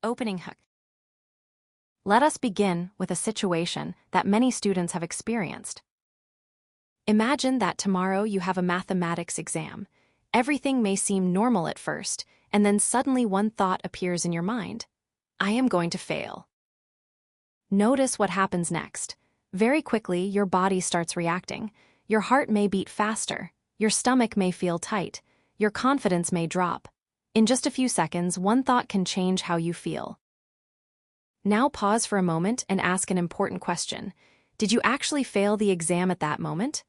Opening hook. Let us begin with a situation that many students have experienced. Imagine that tomorrow you have a mathematics exam. Everything may seem normal at first, and then suddenly one thought appears in your mind. I am going to fail. Notice what happens next. Very quickly, your body starts reacting. Your heart may beat faster. Your stomach may feel tight. Your confidence may drop. In just a few seconds, one thought can change how you feel. Now pause for a moment and ask an important question. Did you actually fail the exam at that moment?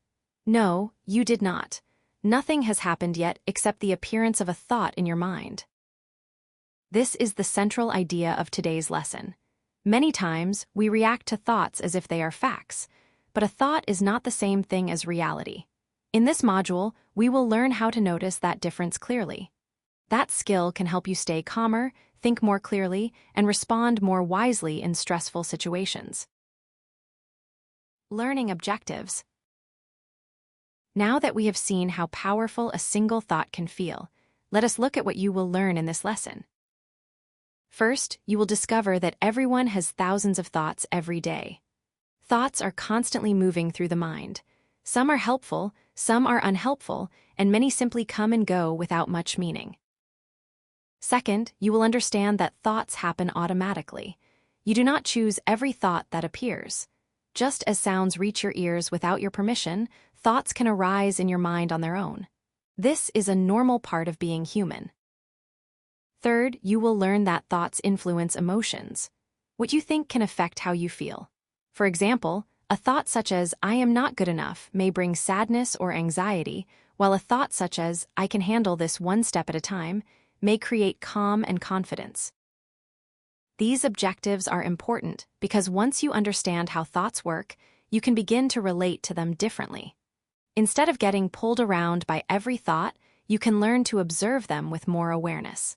No, you did not. Nothing has happened yet except the appearance of a thought in your mind. This is the central idea of today's lesson. Many times, we react to thoughts as if they are facts, but a thought is not the same thing as reality. In this module, we will learn how to notice that difference clearly. That skill can help you stay calmer, think more clearly, and respond more wisely in stressful situations. Learning objectives. Now that we have seen how powerful a single thought can feel, let us look at what you will learn in this lesson. First, you will discover that everyone has thousands of thoughts every day. Thoughts are constantly moving through the mind. Some are helpful, some are unhelpful, and many simply come and go without much meaning. Second, you will understand that thoughts happen automatically. You do not choose every thought that appears. Just as sounds reach your ears without your permission, thoughts can arise in your mind on their own. This is a normal part of being human. Third, you will learn that thoughts influence emotions. What you think can affect how you feel. For example, a thought such as, I am not good enough, may bring sadness or anxiety, while a thought such as, I can handle this one step at a time, may create calm and confidence. These objectives are important because once you understand how thoughts work, you can begin to relate to them differently. Instead of getting pulled around by every thought, you can learn to observe them with more awareness.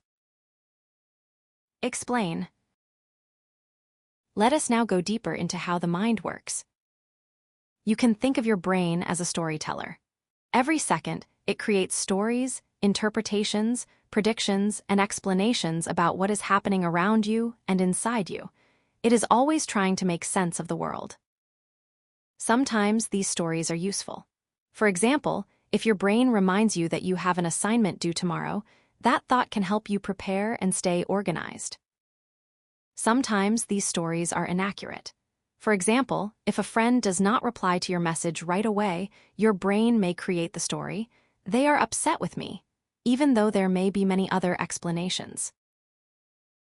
Explain. Let us now go deeper into how the mind works. You can think of your brain as a storyteller. Every second, it creates stories, interpretations, predictions, and explanations about what is happening around you and inside you. It is always trying to make sense of the world. Sometimes these stories are useful. For example, if your brain reminds you that you have an assignment due tomorrow, that thought can help you prepare and stay organized. Sometimes these stories are inaccurate. For example, if a friend does not reply to your message right away, your brain may create the story, they are upset with me, even though there may be many other explanations.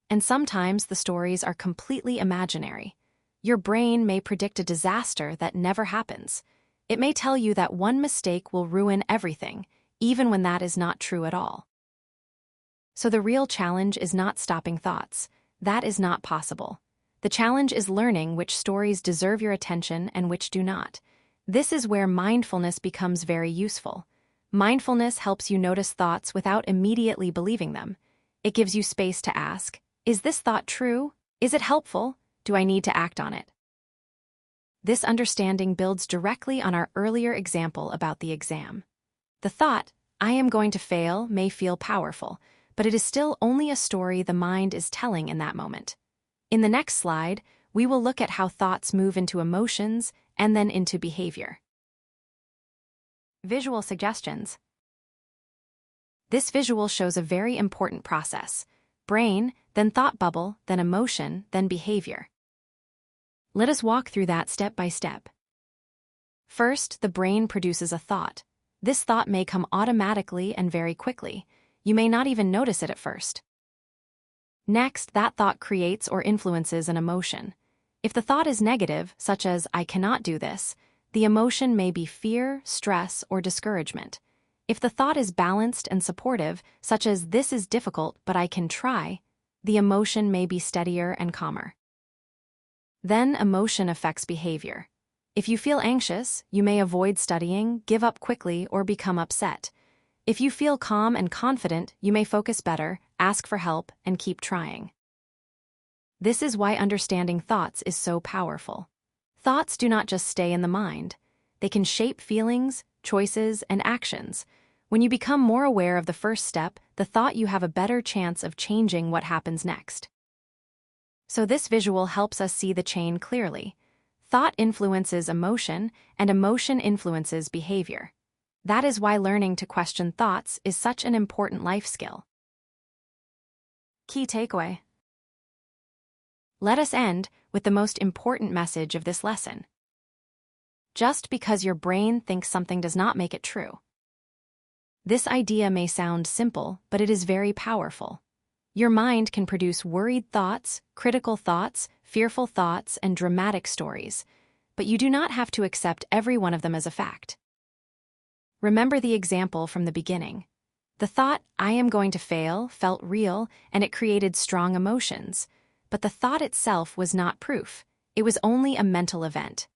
And sometimes the stories are completely imaginary. Your brain may predict a disaster that never happens. It may tell you that one mistake will ruin everything, even when that is not true at all. So the real challenge is not stopping thoughts. That is not possible. The challenge is learning which stories deserve your attention and which do not. This is where mindfulness becomes very useful. Mindfulness helps you notice thoughts without immediately believing them. It gives you space to ask, is this thought true? Is it helpful? Do I need to act on it? This understanding builds directly on our earlier example about the exam. The thought, I am going to fail, may feel powerful, but it is still only a story the mind is telling in that moment. In the next slide, we will look at how thoughts move into emotions and then into behavior. Visual suggestions. This visual shows a very important process. Brain, then thought bubble, then emotion, then behavior. Let us walk through that step by step. First, the brain produces a thought. This thought may come automatically and very quickly. You may not even notice it at first. Next, that thought creates or influences an emotion. If the thought is negative, such as, I cannot do this, the emotion may be fear, stress, or discouragement. If the thought is balanced and supportive, such as, this is difficult but I can try, the emotion may be steadier and calmer. Then emotion affects behavior. If you feel anxious, you may avoid studying, give up quickly, or become upset. If you feel calm and confident, you may focus better, ask for help, and keep trying. This is why understanding thoughts is so powerful. Thoughts do not just stay in the mind. They can shape feelings, choices, and actions. When you become more aware of the first step, the thought, you have a better chance of changing what happens next. So this visual helps us see the chain clearly. Thought influences emotion, and emotion influences behavior. That is why learning to question thoughts is such an important life skill. Key takeaway. Let us end with the most important message of this lesson. Just because your brain thinks something does not make it true. This idea may sound simple, but it is very powerful. Your mind can produce worried thoughts, critical thoughts, fearful thoughts, and dramatic stories, but you do not have to accept every one of them as a fact. Remember the example from the beginning. The thought, "I am going to fail," felt real, and it created strong emotions. But the thought itself was not proof. It was only a mental event.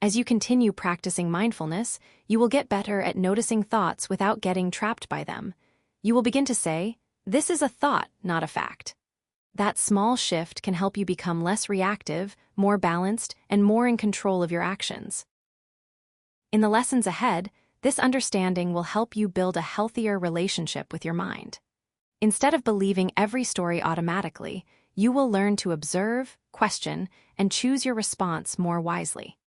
As you continue practicing mindfulness, you will get better at noticing thoughts without getting trapped by them. You will begin to say, "This is a thought, not a fact." That small shift can help you become less reactive, more balanced, and more in control of your actions. In the lessons ahead, this understanding will help you build a healthier relationship with your mind. Instead of believing every story automatically, you will learn to observe, question, and choose your response more wisely.